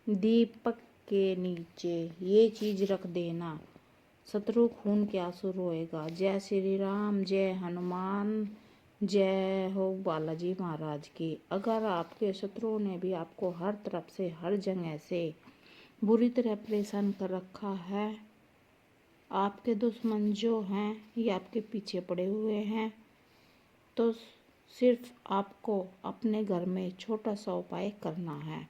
दीपक के नीचे ये चीज रख देना, शत्रु खून के आंसू रोएगा। जय श्री राम, जय हनुमान, जय हो बालाजी महाराज की। अगर आपके शत्रुओं ने भी आपको हर तरफ से, हर जगह से बुरी तरह परेशान कर रखा है, आपके दुश्मन जो हैं ये आपके पीछे पड़े हुए हैं, तो सिर्फ आपको अपने घर में छोटा सा उपाय करना है।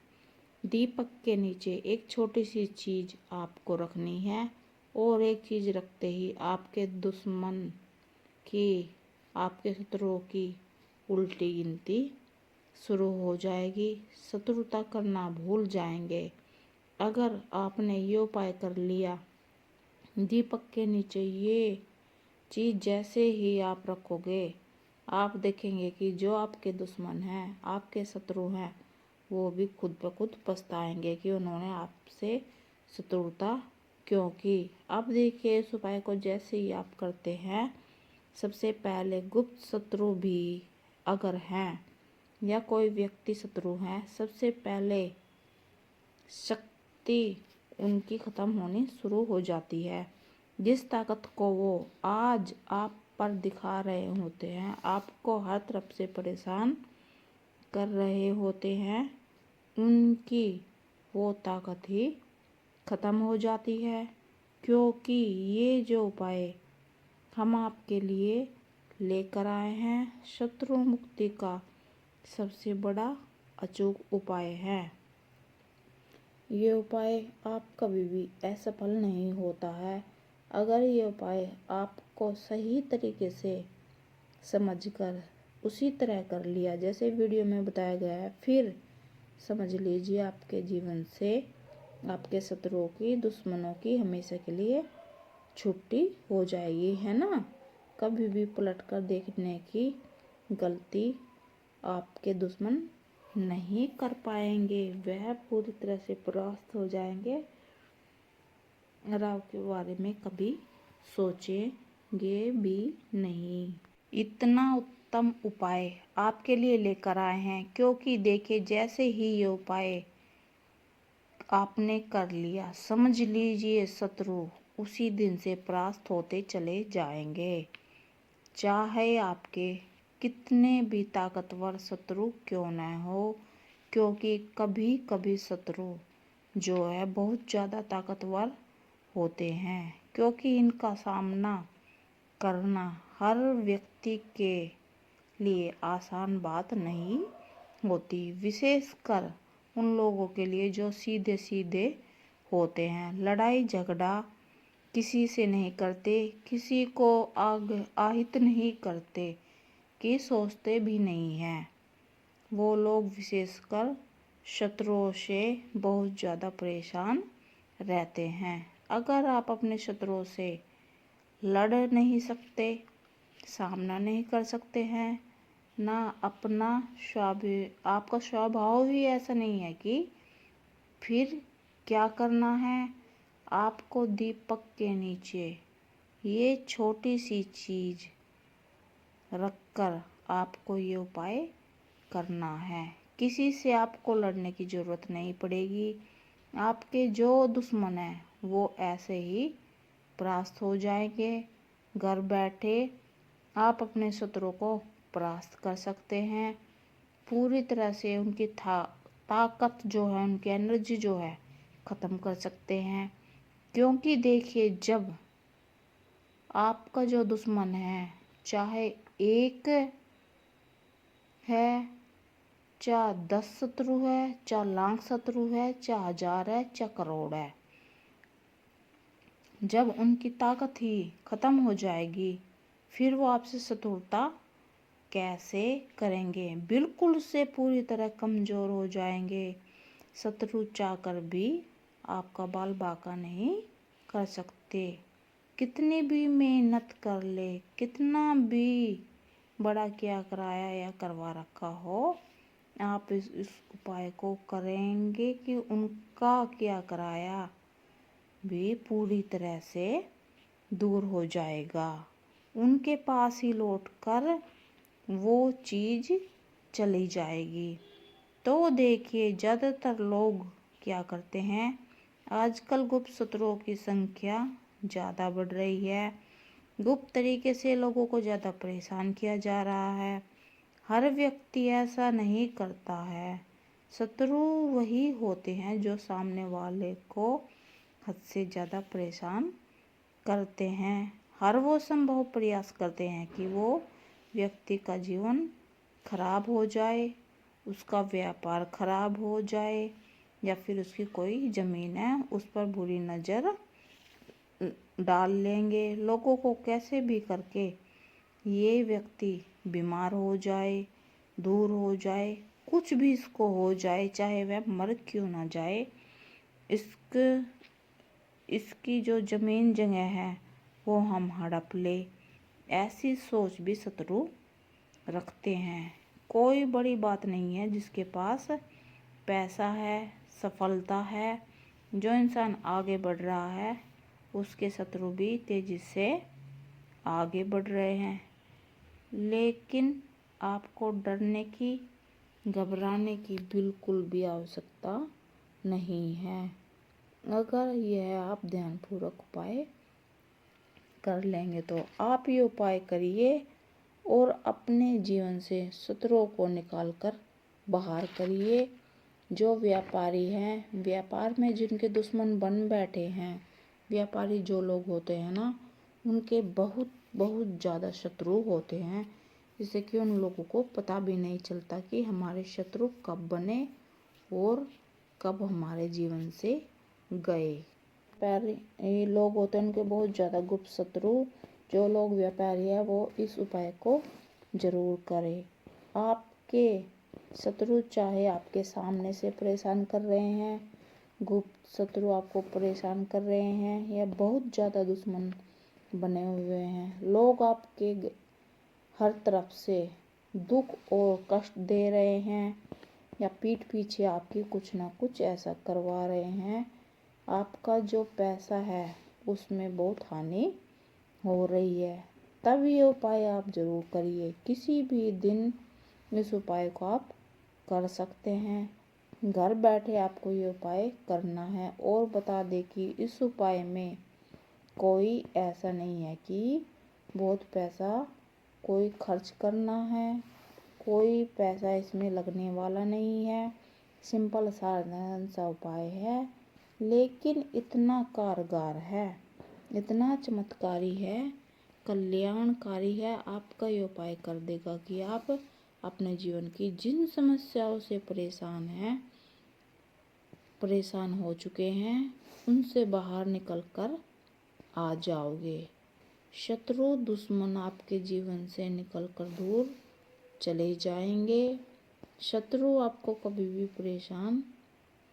दीपक के नीचे एक छोटी सी चीज आपको रखनी है, और एक चीज रखते ही आपके दुश्मन की, आपके शत्रुओं की उल्टी गिनती शुरू हो जाएगी। शत्रुता करना भूल जाएंगे। अगर आपने ये उपाय कर लिया, दीपक के नीचे ये चीज जैसे ही आप रखोगे, आप देखेंगे कि जो आपके दुश्मन हैं, आपके शत्रु हैं, वो भी खुद ब खुद पछताएंगे कि उन्होंने आपसे शत्रुता क्यों की। अब देखिए, इस उपाय को जैसे ही आप करते हैं, सबसे पहले गुप्त शत्रु भी अगर हैं या कोई व्यक्ति शत्रु है, सबसे पहले शक्ति उनकी खत्म होनी शुरू हो जाती है। जिस ताकत को वो आज आप पर दिखा रहे होते हैं, आपको हर तरफ से परेशान कर रहे होते हैं, उनकी वो ताकत ही खत्म हो जाती है। क्योंकि ये जो उपाय हम आपके लिए लेकर आए हैं, शत्रु मुक्ति का सबसे बड़ा अचूक उपाय है। ये उपाय आप कभी भी असफल नहीं होता है। अगर ये उपाय आपको सही तरीके से समझकर उसी तरह कर लिया जैसे वीडियो में बताया गया है, फिर समझ लीजिए आपके जीवन से आपके शत्रुओं की, दुश्मनों की हमेशा के लिए छुट्टी हो जाएगी, है ना। कभी भी पलट कर देखने की गलती आपके दुश्मन नहीं कर पाएंगे। वह पूरी तरह से परास्त हो जाएंगे और आपके बारे में कभी सोचेंगे भी नहीं। इतना उत्तम उपाय आपके लिए लेकर आए हैं, क्योंकि देखिए, जैसे ही ये उपाय आपने कर लिया, समझ लीजिए शत्रु उसी दिन से परास्त होते चले जाएंगे, चाहे आपके कितने भी ताकतवर शत्रु क्यों न हो। क्योंकि कभी कभी शत्रु जो है बहुत ज़्यादा ताकतवर होते हैं, क्योंकि इनका सामना करना हर व्यक्ति के लिए आसान बात नहीं होती, विशेषकर उन लोगों के लिए जो सीधे सीधे होते हैं, लड़ाई झगड़ा किसी से नहीं करते, किसी को आहित नहीं करते, कि सोचते भी नहीं हैं। वो लोग विशेषकर शत्रुओं से बहुत ज़्यादा परेशान रहते हैं। अगर आप अपने शत्रुओं से लड़ नहीं सकते, सामना नहीं कर सकते हैं, ना अपना आपका स्वभाव ही ऐसा नहीं है, कि फिर क्या करना है। आपको दीपक के नीचे ये छोटी सी चीज रखकर आपको ये उपाय करना है। किसी से आपको लड़ने की ज़रूरत नहीं पड़ेगी। आपके जो दुश्मन हैं वो ऐसे ही परास्त हो जाएंगे। घर बैठे आप अपने शत्रु को परास्त कर सकते हैं, पूरी तरह से उनकी ताकत जो है, उनकी एनर्जी जो है, ख़त्म कर सकते हैं। क्योंकि देखिए, जब आपका जो दुश्मन है, चाहे एक है, चाहे 10 शत्रु है, चाहे लाख शत्रु है, चाहे 1000 है, चाहे करोड़ है, जब उनकी ताकत ही खत्म हो जाएगी, फिर वो आपसे शत्रुता कैसे करेंगे। बिल्कुल से पूरी तरह कमज़ोर हो जाएंगे। शत्रु चाहकर भी आपका बाल बांका नहीं कर सकते। कितनी भी मेहनत कर ले, कितना भी बड़ा क्या कराया या करवा रखा हो, आप इस उपाय को करेंगे कि उनका क्या कराया भी पूरी तरह से दूर हो जाएगा। उनके पास ही लौटकर वो चीज़ चली जाएगी। तो देखिए, ज़्यादातर लोग क्या करते हैं? आजकल गुप्त शत्रुओं की संख्या ज़्यादा बढ़ रही है। गुप्त तरीके से लोगों को ज़्यादा परेशान किया जा रहा है। हर व्यक्ति ऐसा नहीं करता है। शत्रु वही होते हैं जो सामने वाले को हद से ज़्यादा परेशान करते हैं। हर वो संभव प्रयास करते हैं कि वो व्यक्ति का जीवन खराब हो जाए, उसका व्यापार खराब हो जाए, या फिर उसकी कोई ज़मीन है उस पर बुरी नज़र डाल लेंगे। लोगों को कैसे भी करके ये व्यक्ति बीमार हो जाए, दूर हो जाए, कुछ भी इसको हो जाए, चाहे वह मर क्यों ना जाए, इसकी जो ज़मीन जगह है वो हम हड़प ले, ऐसी सोच भी शत्रु रखते हैं। कोई बड़ी बात नहीं है जिसके पास पैसा है, सफलता है, जो इंसान आगे बढ़ रहा है उसके शत्रु भी तेजी से आगे बढ़ रहे हैं। लेकिन आपको डरने की, घबराने की बिल्कुल भी आवश्यकता नहीं है। अगर यह आप ध्यानपूर्वक उपाय कर लेंगे तो आप ये उपाय करिए और अपने जीवन से शत्रुओं को निकाल कर बाहर करिए। जो व्यापारी हैं, व्यापार में जिनके दुश्मन बन बैठे हैं, व्यापारी जो लोग होते हैं ना, उनके बहुत बहुत ज़्यादा शत्रु होते हैं, जिससे कि उन लोगों को पता भी नहीं चलता कि हमारे शत्रु कब बने और कब हमारे जीवन से गए। व्यापारी लोग होते हैं उनके बहुत ज़्यादा गुप्त शत्रु। जो लोग व्यापारी है वो इस उपाय को जरूर करें। आपके शत्रु चाहे आपके सामने से परेशान कर रहे हैं, गुप्त शत्रु आपको परेशान कर रहे हैं, या बहुत ज़्यादा दुश्मन बने हुए हैं, लोग आपके हर तरफ से दुख और कष्ट दे रहे हैं, या पीठ पीछे आपकी कुछ ना कुछ ऐसा करवा रहे हैं, आपका जो पैसा है उसमें बहुत हानि हो रही है, तब ये उपाय आप जरूर करिए। किसी भी दिन इस उपाय को आप कर सकते हैं। घर बैठे आपको ये उपाय करना है। और बता दें कि इस उपाय में कोई ऐसा नहीं है कि बहुत पैसा कोई खर्च करना है, कोई पैसा इसमें लगने वाला नहीं है। सिंपल साधारण सा उपाय है, लेकिन इतना कारगर है, इतना चमत्कारी है, कल्याणकारी है। आपका ये उपाय कर देगा कि आप अपने जीवन की जिन समस्याओं से परेशान हो चुके हैं उनसे बाहर निकल कर आ जाओगे। शत्रु दुश्मन आपके जीवन से निकल कर दूर चले जाएंगे। शत्रु आपको कभी भी परेशान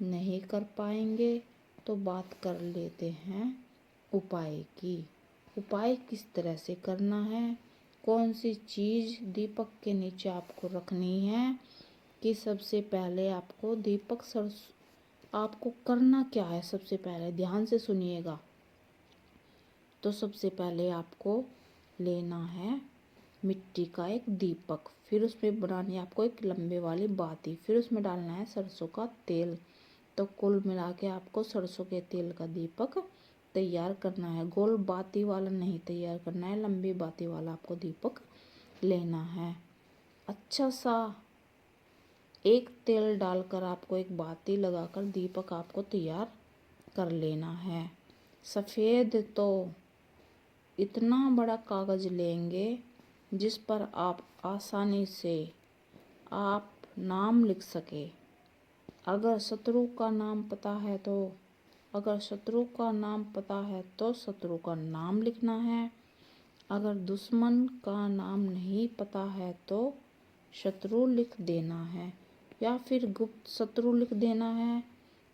नहीं कर पाएंगे। तो बात कर लेते हैं उपाय की। उपाय किस तरह से करना है, कौन सी चीज़ दीपक के नीचे आपको रखनी है, कि सबसे पहले आपको आपको करना क्या है। सबसे पहले ध्यान से सुनिएगा। तो सबसे पहले आपको लेना है मिट्टी का एक दीपक, फिर उसमें बनानी है आपको एक लंबे वाली बाती, फिर उसमें डालना है सरसों का तेल। तो कुल मिला के आपको सरसों के तेल का दीपक तैयार करना है। गोल बाती वाला नहीं तैयार करना है, लंबी बाती वाला आपको दीपक लेना है। अच्छा सा एक तेल डालकर आपको एक बाती लगाकर दीपक आपको तैयार कर लेना है। सफ़ेद तो इतना बड़ा कागज़ लेंगे जिस पर आप आसानी से आप नाम लिख सके। अगर शत्रु का नाम पता है तो शत्रु का नाम लिखना है। अगर दुश्मन का नाम नहीं पता है तो शत्रु लिख देना है, या फिर गुप्त शत्रु लिख देना है।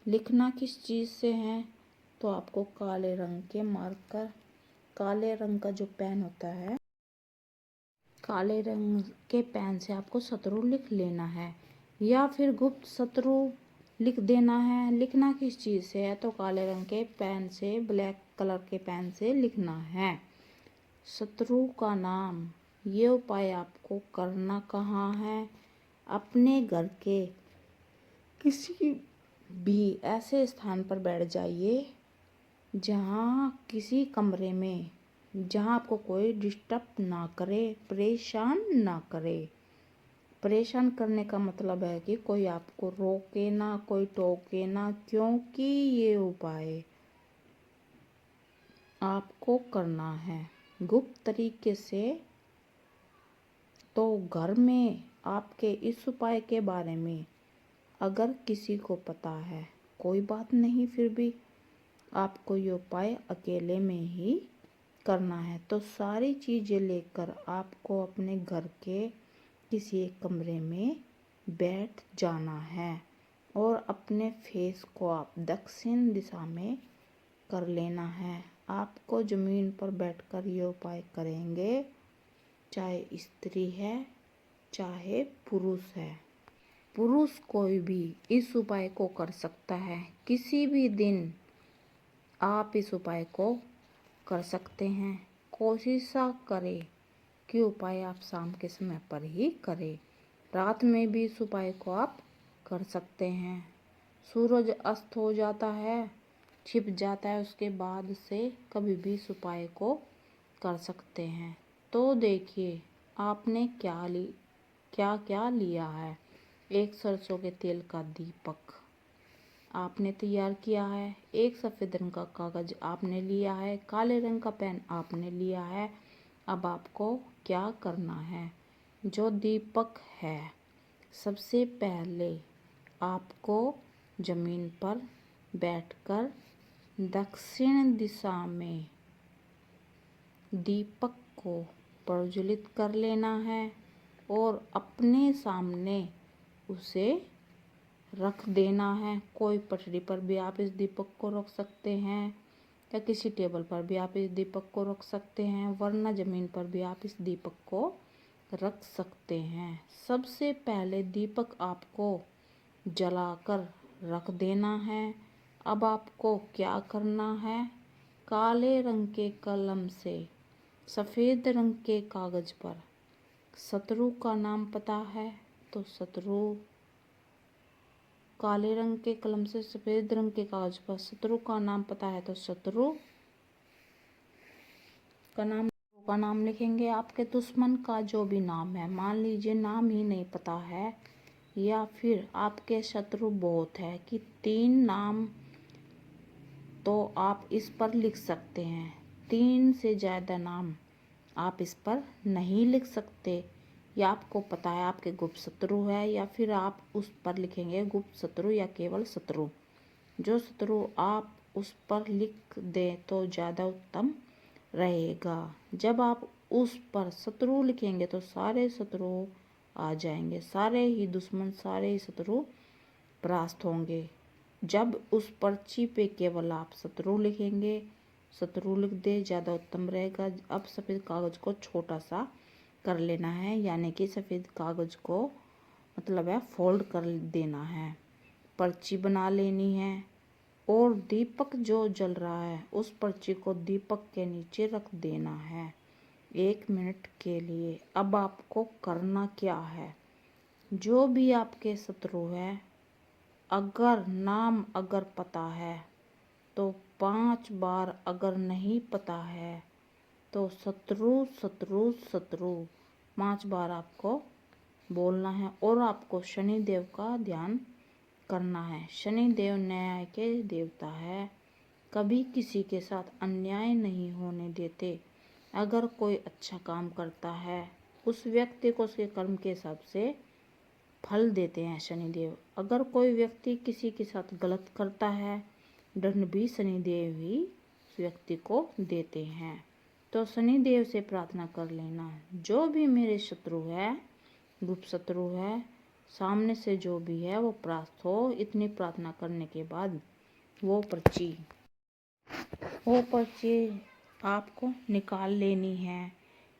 लिखना किस चीज़ से है, तो आपको काले रंग के मार्कर, काले रंग का जो पेन होता है, काले रंग के पेन से आपको शत्रु लिख लेना है, या फिर गुप्त शत्रु लिख देना है। लिखना किस चीज़ से है, तो काले रंग के पेन से, ब्लैक कलर के पेन से लिखना है शत्रु का नाम। ये उपाय आपको करना कहाँ है, अपने घर के किसी भी ऐसे स्थान पर बैठ जाइए जहाँ किसी कमरे में, जहाँ आपको कोई डिस्टर्ब ना करे, परेशान ना करे। परेशान करने का मतलब है कि कोई आपको रोके ना, कोई टोके ना, क्योंकि ये उपाय आपको करना है गुप्त तरीके से। तो घर में आपके इस उपाय के बारे में अगर किसी को पता है, कोई बात नहीं, फिर भी आपको ये उपाय अकेले में ही करना है। तो सारी चीज़ें लेकर आपको अपने घर के किसी एक कमरे में बैठ जाना है और अपने फेस को आप दक्षिण दिशा में कर लेना है। आपको ज़मीन पर बैठकर ये उपाय करेंगे, चाहे स्त्री है चाहे पुरुष है। पुरुष कोई भी इस उपाय को कर सकता है। किसी भी दिन आप इस उपाय को कर सकते हैं। कोशिश करें कि उपाय आप शाम के समय पर ही करें। रात में भी इस उपाय को आप कर सकते हैं। सूरज अस्त हो जाता है, छिप जाता है, उसके बाद से कभी भी इस उपाय को कर सकते हैं। तो देखिए आपने क्या क्या लिया है। एक सरसों के तेल का दीपक आपने तैयार किया है, एक सफ़ेद रंग का कागज़ आपने लिया है, काले रंग का पेन आपने लिया है। अब आपको क्या करना है, जो दीपक है, सबसे पहले आपको ज़मीन पर बैठकर दक्षिण दिशा में दीपक को प्रज्वलित कर लेना है और अपने सामने उसे रख देना है। कोई पटरी पर भी आप इस दीपक को रख सकते हैं या किसी टेबल पर भी आप इस दीपक को रख सकते हैं, वरना ज़मीन पर भी आप इस दीपक को रख सकते हैं। सबसे पहले दीपक आपको जलाकर रख देना है। अब आपको क्या करना है, काले रंग के कलम से सफ़ेद रंग के कागज़ पर शत्रु का नाम पता है तो शत्रु, काले रंग के कलम से सफ़ेद रंग के कागज़ पर शत्रु का नाम पता है तो शत्रु का नाम लिखेंगे। आपके दुश्मन का जो भी नाम है, मान लीजिए नाम ही नहीं पता है या फिर आपके शत्रु बहुत है कि 3 नाम, तो आप इस पर लिख सकते हैं। 3 से ज़्यादा नाम आप इस पर नहीं लिख सकते, या आपको पता है आपके गुप्त शत्रु है, या फिर आप उस पर लिखेंगे गुप्त शत्रु या केवल शत्रु। जो शत्रु आप उस पर लिख दें तो ज़्यादा उत्तम रहेगा। जब आप उस पर शत्रु लिखेंगे तो सारे शत्रु आ जाएंगे, सारे ही दुश्मन, सारे ही शत्रु परास्त होंगे। जब उस पर्ची पे केवल आप शत्रु लिखेंगे, शत्रु लिख दे, ज़्यादा उत्तम रहेगा। अब सफ़ेद कागज़ को छोटा सा कर लेना है, यानी कि सफ़ेद कागज़ को मतलब है फोल्ड कर देना है, पर्ची बना लेनी है और दीपक जो जल रहा है उस पर्ची को दीपक के नीचे रख देना है 1 मिनट के लिए। अब आपको करना क्या है, जो भी आपके शत्रु है, अगर नाम अगर पता है तो 5 बार, अगर नहीं पता है तो शत्रु शत्रु शत्रु 5 बार आपको बोलना है। और आपको शनिदेव का ध्यान करना है। शनिदेव न्याय के देवता है, कभी किसी के साथ अन्याय नहीं होने देते। अगर कोई अच्छा काम करता है उस व्यक्ति को उसके कर्म के हिसाब से फल देते हैं शनिदेव। अगर कोई व्यक्ति किसी के साथ गलत करता है, दंड भी शनिदेव ही उस व्यक्ति को देते हैं। तो शनिदेव से प्रार्थना कर लेना, जो भी मेरे शत्रु है, गुप्त शत्रु है, सामने से जो भी है वो परास्त हो। इतनी प्रार्थना करने के बाद वो पर्ची आपको निकाल लेनी है।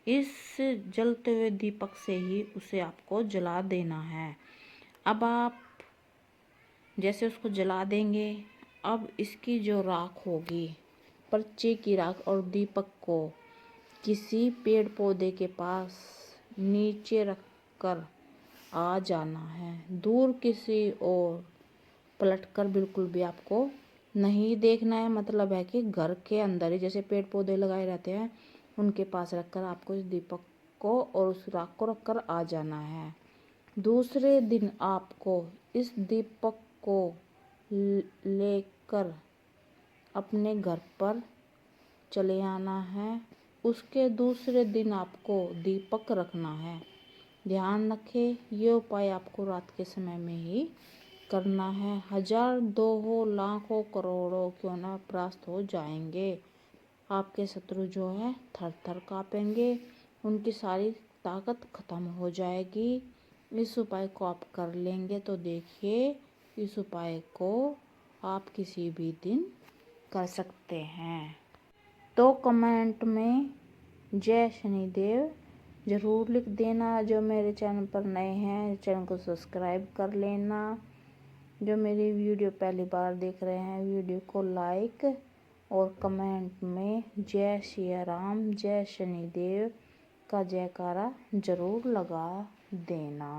इस जलते हुए दीपक से ही उसे आपको जला देना है। अब आप जैसे उसको जला देंगे, अब इसकी जो राख होगी, पर्चे की राख, और दीपक को किसी पेड़ पौधे के पास नीचे रख कर आ जाना है, दूर किसी और पलटकर बिल्कुल भी आपको नहीं देखना है। मतलब है कि घर के अंदर ही जैसे पेड़ पौधे लगाए रहते हैं उनके पास रखकर आपको इस दीपक को और उस राख को रखकर आ जाना है। दूसरे दिन आपको इस दीपक को लेकर अपने घर पर चले आना है। उसके दूसरे दिन आपको दीपक रखना है। ध्यान रखें, ये उपाय आपको रात के समय में ही करना है। 1000 2 हो, लाखों करोड़ों क्यों ना परास्त हो जाएंगे। आपके शत्रु जो है थर थर कांपेंगे, उनकी सारी ताकत खत्म हो जाएगी। इस उपाय को आप कर लेंगे तो देखिए, इस उपाय को आप किसी भी दिन कर सकते हैं। तो कमेंट में जय शनिदेव ज़रूर लिख देना। जो मेरे चैनल पर नए हैं चैनल को सब्सक्राइब कर लेना। जो मेरी वीडियो पहली बार देख रहे हैं वीडियो को लाइक और कमेंट में जय सिया राम जय शनिदेव का जयकारा ज़रूर लगा देना।